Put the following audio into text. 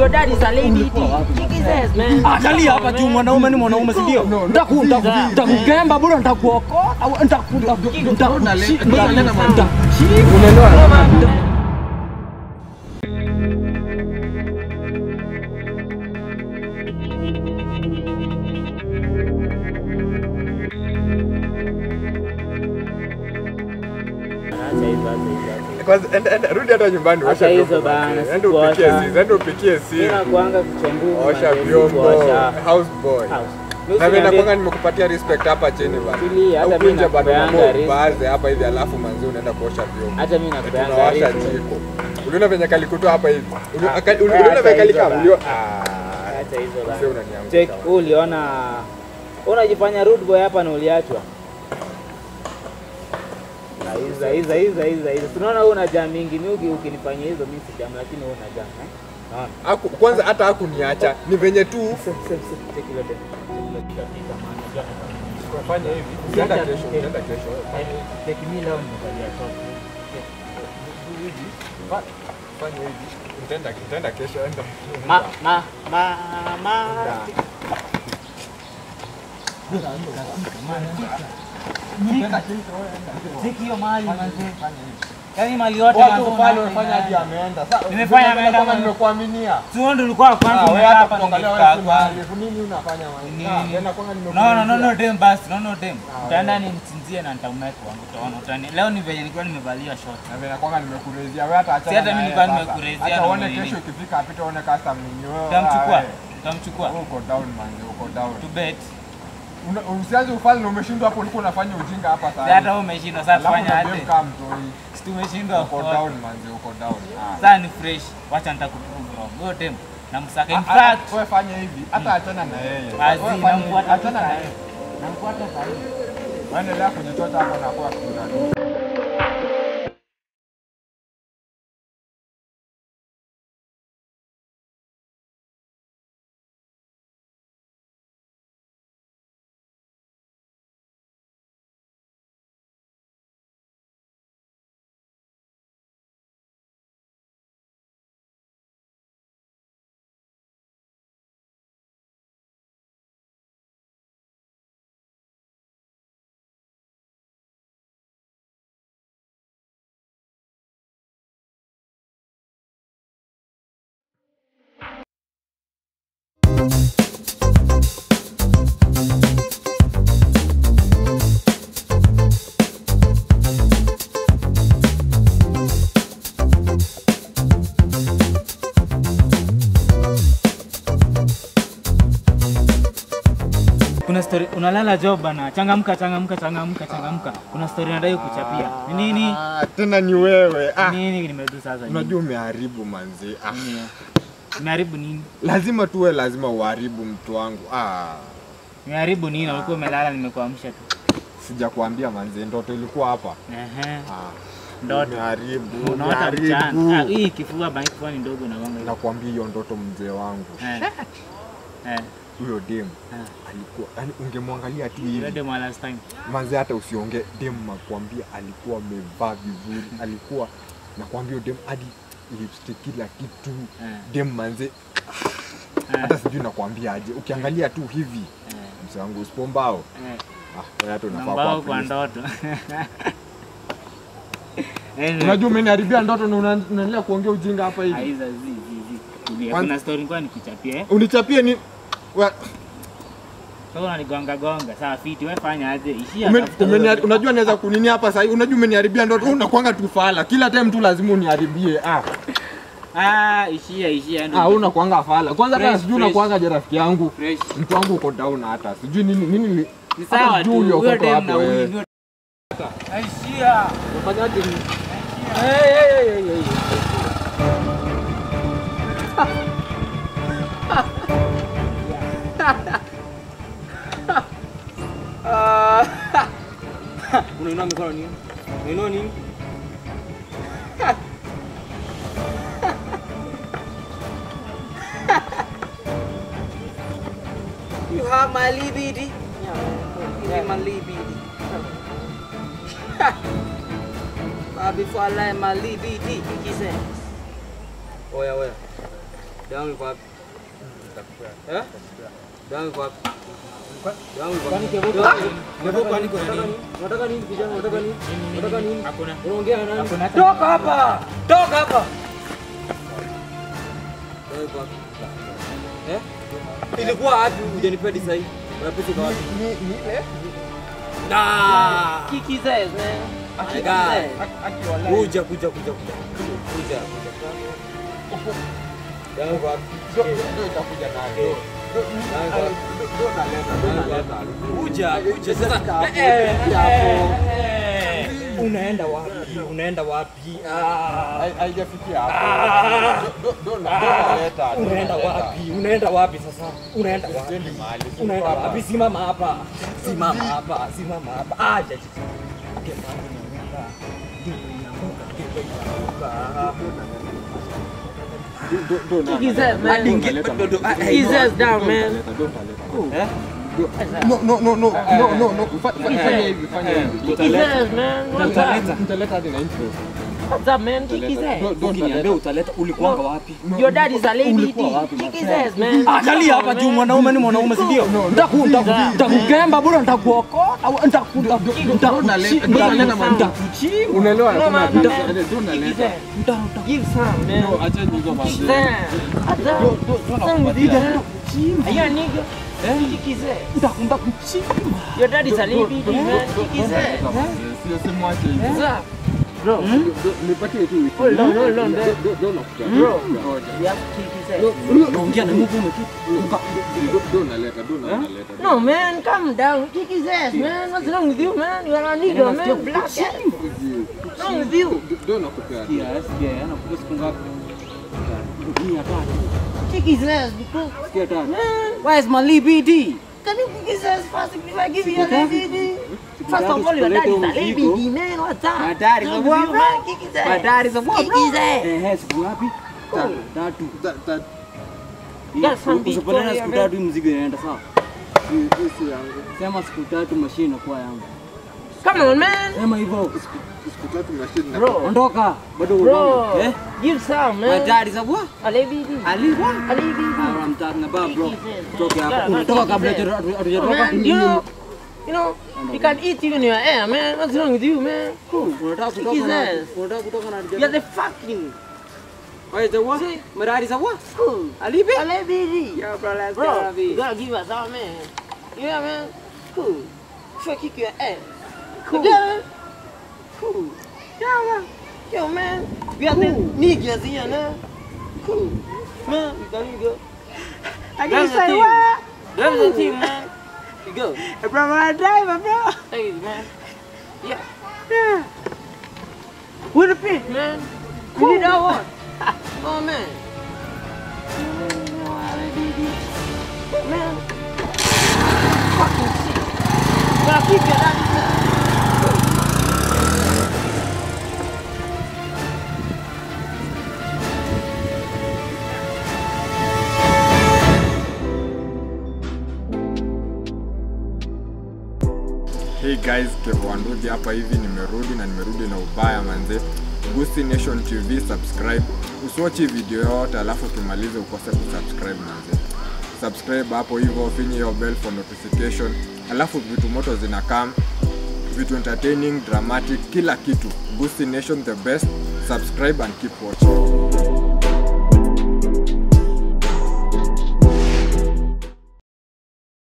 your dad is a lady. Jesus man. Angalia hapa juu mwanaume ni mwanaume si ndio? Nitakugemba bora nitakuokoa au nitakuletea Kwanza rudi hata nyumbani washa hizo bana. Enda upikie sisi. Mimi kuanga kichombo. Osha vyombo. House boy. Na mimi nakwanga nimekupatia respect hapa chini bana. Hata mimi nakupeanga baadhi hapa hivi alafu manzi unaenda kuosha vyombo. Hata mimi nakupeanga tunawasha jiko. Uliona venye kalikutoa hapa hivi. Uliona venye kalika uliona. Hata hizo bana. Check uliona unajifanya rude boy hapa na uliachwa. Hiza. Tunaona wewe una jam mingi nyugi ukinifanyia hizo mimi si jam lakini wewe una jam naona. Kwanza hata hakuniacha ni venye tu kufanya hivi. Unaenda kesho. Take me leo nimevalia short. Fanya hivi. Utaenda kesho enda. Sikio mali manze. Yaani mali yote watu pale wanafanya hadi ameenda. Sasa nimefanya ameenda kama nimekuaminia. Sio ndio ulikuwa kwanza wewe hapa tuangalia wewe nini unafanya wewe? Tena kwanza nimekuaminia. No dem basi, no dem. Utaenda nimchinzie na nitamweka wangu utaona utani. Leo ni venye nilikuwa nimevalia short. Na vile kwanza nimekurezea wewe hata acha. Si hata mimi nilikuwa nimekurezea. Acha uone kesho ikifika apite uone customer ni wewe. Utamchukua. Uko down man, uko down. To bet. Usianze ufanye umeshindwa hapo ulikuwa unafanya ujinga hapa sasa. Hata wewe umeshindwa sasa fanya aje? Si tumeshindwa uko down manzi, uko down. Sasa ni fresh. Wacha nitakuprove wrong. Wewe dem namsaka in fact wewe fanya hivi hata achana na yeye. Basi namfuata achana na yeye. Namfuata sasa hivi. Waendelea kujichota hapo na kwa kuna. Kuna story unalala job bana. Changamka. Kuna story nadai kuchapia. Ni nini? Tena ni wewe. Nini nimedu sasa? Unajua umeharibu manzi. Umeharibu nini? Lazima uharibu mtu wangu. Umeharibu nini? Ulikuwa umelala nimekuamsha tu. Sijakwambia manzi, ndoto ilikuwa hapa. Ndoto. Umeharibu. Hii kifua bana, kifua ni ndogo na wangu. Nakwambia hiyo ndoto mzee wangu. Huyo dem alikuwa yani ungemwangalia tu hivi. Ile dem last time. Manzi hata usiongee dem nakwambia alikuwa amevaa vizuri. Alikuwa nakwambia dem hadi lipstick kila kitu. Dem manzi hata sijui nakwambia aje. Ukiangalia tu hivi. Mzee wangu usipombao. Wewe hata unafaa kwa ndoto. Unajua umeniharibia ndoto na unaendelea kuongea ujinga hapa hivi. Aiza kuna story kwa nikuchapie. Unichapie ni Sasa unanigonga. Sawa fiti wewe fanya aje? Ishia. Unajua naweza kunini hapa sasa hivi. Unajua umeniharibia ndoto. Unakuanga tu fala. Kila time tu lazima uniharibie. Ishia. Unakuanga fala. Kwanza hata sijui unakuanga je rafiki yangu. Mtu wangu uko down hata. Sijui nini ni sawa tu. Huyo dem na huyo. Ishia. Unafanyaje ni? Unainua mikono nini? Unainua nini? You have my libido. Yeah, my libido. Before I like my libido, he said. Oya. Down kwa. Eh? Down kwa. Down kwa. Kwani Kevo? Kevo kwani kuna nini? Unataka nini kijana? Unataka nini? Unataka nini? Hakuna. Unaongea na nani? Hakuna. Toka hapa. Toka hapa. Down kwa. Eh? Ilikuwa wapi hujanipea design? Unapita kwa wapi? Ni ile Kiki says man. Kuja. Down kwa. ndio itakuja nayo. Kuja sasa. Unaenda wapi? Haijafikia hapo. Unaenda wapi sasa? Unaenda wapi? Simama hapa. Acha. He says, man. He says down, man. No. Fanya hivi. He says, man. What's up? Mtaleta hadi na intro. What's up, man? He says. Ukiniambia utaleta ulikuwa wapi? Your dad is a lady. He says, man. Angalia hapa juu mwanaume ni mwanaume si ndio? Nitakukemba bora nitakuokota. Unaelewa No, man. kama He says. Give some, man. acha hizo manzi. Some with you. Are you a nigga? He says. Your dad is a lady, man. He says. Sio simwache hivi. What's up? Bro. Nipatie tu wiki. Hold on. Don't Bro. We have Kiki says. Ongea na Mungu umekiti. naleta. No, man, calm down. Kick his ass, man. What's wrong with you, man? You are a nigga, man. Black ass. What's wrong with you? Don't nakupea. Kick his ass because, man, Where's my BD? can you kick his ass first if I give you a lady? First of all, your dad is a lady, man. What's up? My dad is a What's wrong with you, what, man? Kick his ass. My dad is a what, Kick bro? his ass. Siku wapi? Tatu. That's some big Usipotana story, siku man. tatu mzigo inaenda sawa. Isi yangu. Sema siku tatu mashine inakuwa yangu. Come on, man. Sema hivyo. Siku tatu mashine. Bro. Ondoka. Bado Bro. uongo. Give some, My man. dad is a what? A lady. Ali what? A lady. I'm talking about, bro. Kick his ass, man. Toka Yeah, hapo. man, Unatoka kick kabla his ass. hatujatoka. Man, you know, you can eat even your air, man. What's wrong with you, man? Cool. Unataka Kick kutoka his na ass. unataka kutoka na You're the fucking Why is the what? My dad is a what? cool. Ali be? A lady. Yeah, bro, let's Bro, go. you gotta give us our man. Yeah, man. Cool. Before I kick your ass. Cool. You get it? Cool. Yeah, man. Yo, man. We are the niggas here, man. Cool. Man, you got to go. I That's the team. That's the team, man. You go. Bro, my driver, bro. Thank you, man. Yeah. With the pitch, man. We need our one. Oh, man. Man. Fucking shit. Gotta keep your daddy, man. Hey guys, Kevo Wanduthi hapa hivi nimerudi na ubaya manze. Gusii Nation TV subscribe. Usiwachi video yote alafu tumalize ukose kusubscribe manze. Subscribe hapo hivyo, finye hiyo bell for notification. Alafu vitu moto zinakam, vitu entertaining, dramatic, kila kitu. Gusii Nation the best. Subscribe and keep watching.